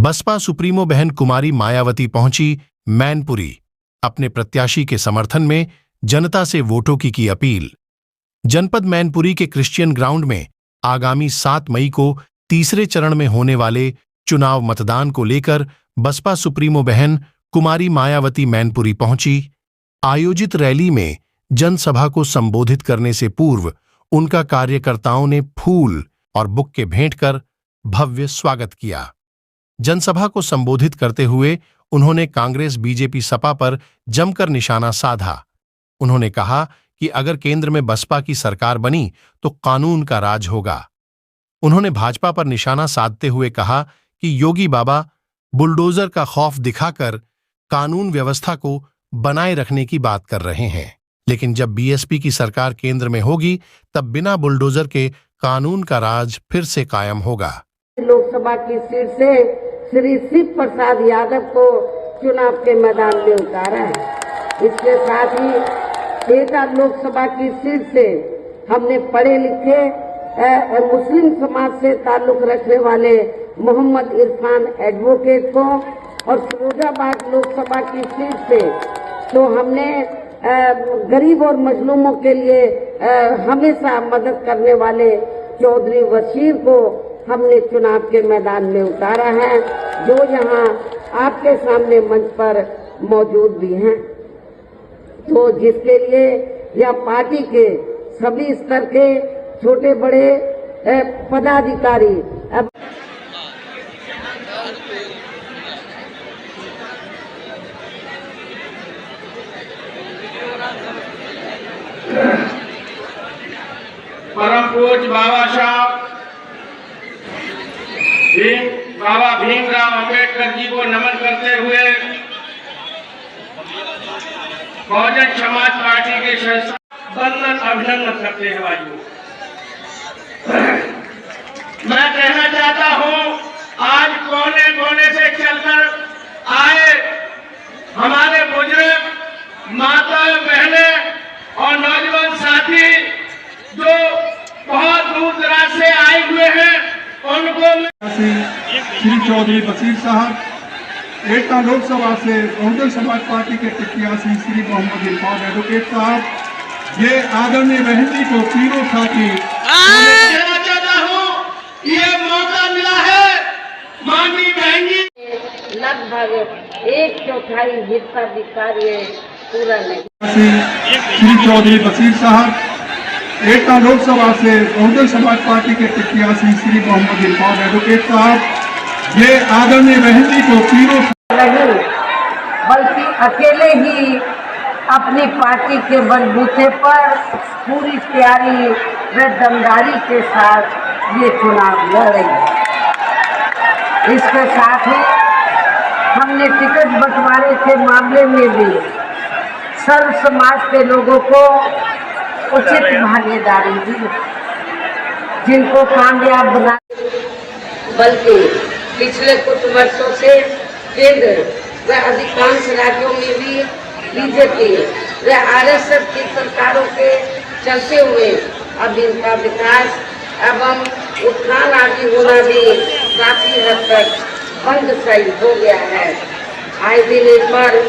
Baspa supremo बहन कुमारी मायावती पहुंची मैनपुरी। अपने प्रत्याशी के समर्थन में जनता से वोटों की अपील। जनपद मैनपुरी के क्रिश्चियन ग्राउंड में आगामी 7 मई को तीसरे चरण में होने वाले चुनाव मतदान को लेकर बसपा सुप्रीमो बहन कुमारी मायावती मैनपुरी पहुंची। आयोजित रैली में जनसभा को संबोधित करने से पूर्व उनका कार्यकर्ताओं ने फूल और बुक्के भेंट कर भव्य स्वागत किया। जनसभा को संबोधित करते हुए उन्होंने कांग्रेस, बीजेपी, सपा पर जमकर निशाना साधा। उन्होंने कहा कि अगर केंद्र में बसपा की सरकार बनी तो कानून का राज होगा। उन्होंने भाजपा पर निशाना साधते हुए कहा कि योगी बाबा बुलडोजर का खौफ दिखाकर कानून व्यवस्था को बनाए रखने की बात कर रहे हैं, लेकिन जब बीएसपी की सरकार केंद्र में होगी तब बिना बुलडोजर के कानून का राज फिर से कायम होगा। लोकसभा की सीट से श्री शिव प्रसाद यादव को चुनाव के मैदान में उतारा है। इसके साथ ही बेटा लोकसभा की सीट से हमने पढ़े लिखे मुस्लिम समाज से ताल्लुक रखने वाले मोहम्मद इरफान एडवोकेट को और फिरोजाबाद लोकसभा की सीट से तो हमने गरीब और मजलूमों के लिए हमेशा मदद करने वाले चौधरी वसीर को हमने चुनाव के मैदान में उतारा है, जो यहाँ आपके सामने मंच पर मौजूद भी हैं। तो जिसके लिए यह पार्टी के सभी स्तर के छोटे बड़े पदाधिकारी परम पूज्य बाबा भीमराव अंबेडकर जी को नमन करते हुए बहुजन समाज पार्टी के संस्थापक वंदन अभिनंदन करते हैं। भाइयों, मैं कहना चाहता हूं, आज कोने कोने से चलकर आए हमारे बुजुर्ग, माता, बहनें और नौजवान साथी जो बहुत दूर दराज से आए हुए हैं, उनको श्री चौधरी वसीर साहब, एटा लोकसभा से बहुजन समाज पार्टी के प्रत्याशी श्री मोहम्मद इरफान एडवोकेट साहब, ये आदरणीय बहन जी को तीनों साथी कहना चाहता हूँ, ये मौका मिला है माननीय बहन जी। लगभग 1/4 हिस्साधिकार ये पूरा नहीं। श्री चौधरी वसीर साहब, एटा लोकसभा से बहुजन समाज पार्टी के प्रत्याशी श्री मोहम्मद इरफान एडवोकेट साहब, ये आदरणीय बहन जी को तीनों नहीं बल्कि अकेले ही अपनी पार्टी के बलबूते पर पूरी तैयारी व दमदारी के साथ ये चुनाव लड़ रही है। इसके साथ ही हमने टिकट बंटवारे के मामले में भी सर्व समाज के लोगों को उचित भागीदारी दी, जिनको कामयाब बना। बल्कि पिछले कुछ वर्षों से केंद्र व अधिकांश राज्यों में भी बीजेपी व आरएसएस की सरकारों के चलते हुए अब इनका विकास एवं उत्थान आदि होना भी काफी हद तक बंद सही हो गया है। आए दिन इस पर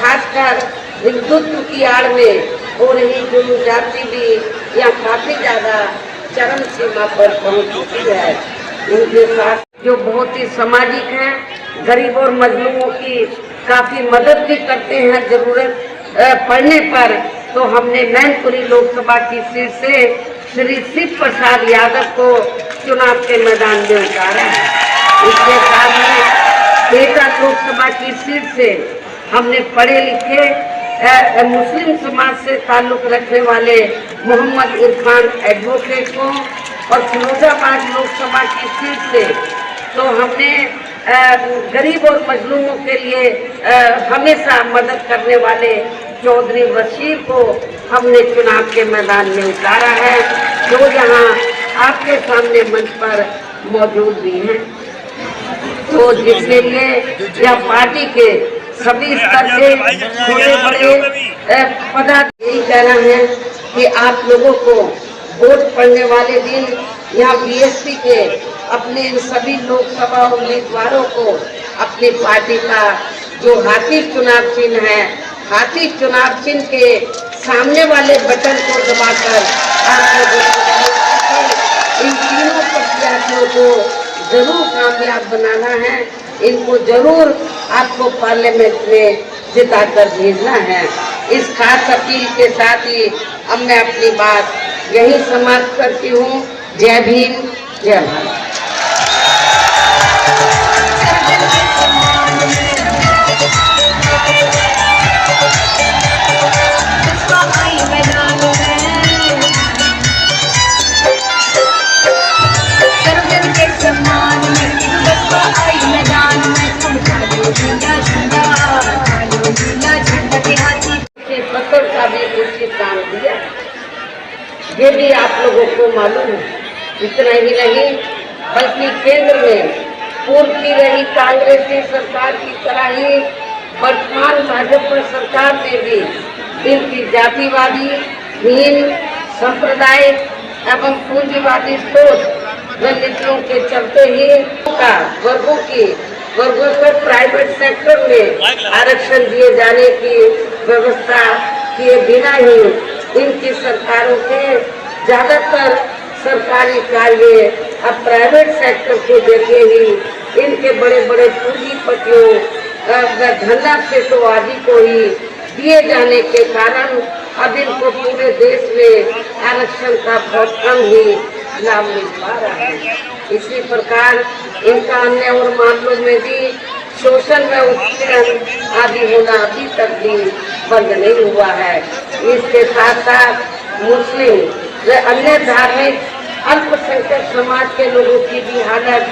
खासकर हिंदुत्व की आड़ में हो रही जनजाति भी यहाँ काफी ज्यादा चरम सीमा पर पहुंच चुकी है। इनके साथ जो बहुत ही सामाजिक हैं, गरीब और मजलूमों की काफी मदद भी करते हैं जरूरत पड़ने पर, तो हमने मैनपुरी लोकसभा की सीट से श्री शिव प्रसाद यादव को चुनाव के मैदान में उतारा है। इसके साथ ही बेटा लोकसभा की सीट से हमने पढ़े लिखे मुस्लिम समाज से ताल्लुक रखने वाले मोहम्मद इरफान एडवोकेट को और फिरोजाबाद लोकसभा की सीट से तो हमने गरीब और मजलूमों के लिए हमेशा मदद करने वाले चौधरी वसीर को हमने चुनाव के मैदान में उतारा है, जो यहाँ आपके सामने मंच पर मौजूद भी हैं। तो जिसके लिए यह पार्टी के सभी स्तर से छोटे बड़े पदाधिकारी यही कहना है कि आप लोगों को वोट पड़ने वाले दिन यहाँ बीएसपी के अपने इन सभी लोकसभा उम्मीदवारों को अपनी पार्टी का जो हाथी चुनाव चिन्ह है, हाथी चुनाव चिन्ह के सामने वाले बटन को दबाकर आप लोगों को इन तीनों प्रत्याशियों को जरूर कामयाब बनाना है। इनको जरूर आपको पार्लियामेंट में जिताकर भेजना है। इस खास अपील के साथ ही अब मैं अपनी बात यही समाप्त करती हूँ। जय भीम, जय भारत। फसल का भी उचित दाम दिया, ये भी आप लोगों को मालूम है। इतना ही नहीं बल्कि केंद्र में पूर्व की रही कांग्रेसी सरकार की तरह ही वर्तमान भाजपा सरकार ने भी इनकी जातिवादी, हीन, सांप्रदायिक एवं पूंजीवादी सोच रणनीतियों के चलते ही वर्गों को प्राइवेट सेक्टर में आरक्षण दिए जाने की व्यवस्था किए बिना ही इनकी सरकारों के ज्यादातर सरकारी कार्य अब प्राइवेट सेक्टर को देके ही इनके बड़े बड़े पूंजीपतियों धंधा क्षेत्रों आदि को ही दिए जाने के कारण अब इनको पूरे देश में आरक्षण का बहुत कम ही लाभ मिल पा रहा है। इसी प्रकार इनका अन्य और मामलों में भी शोषण व उत्पीड़न आदि होना अभी तक भी बंद नहीं हुआ है। इसके साथ साथ मुस्लिम व अन्य धार्मिक अल्पसंख्यक समाज के लोगों की भी हालत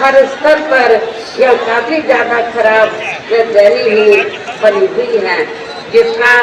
हर स्तर पर यह काफी ज्यादा खराब व दयनीय बनी हुई है, जिसका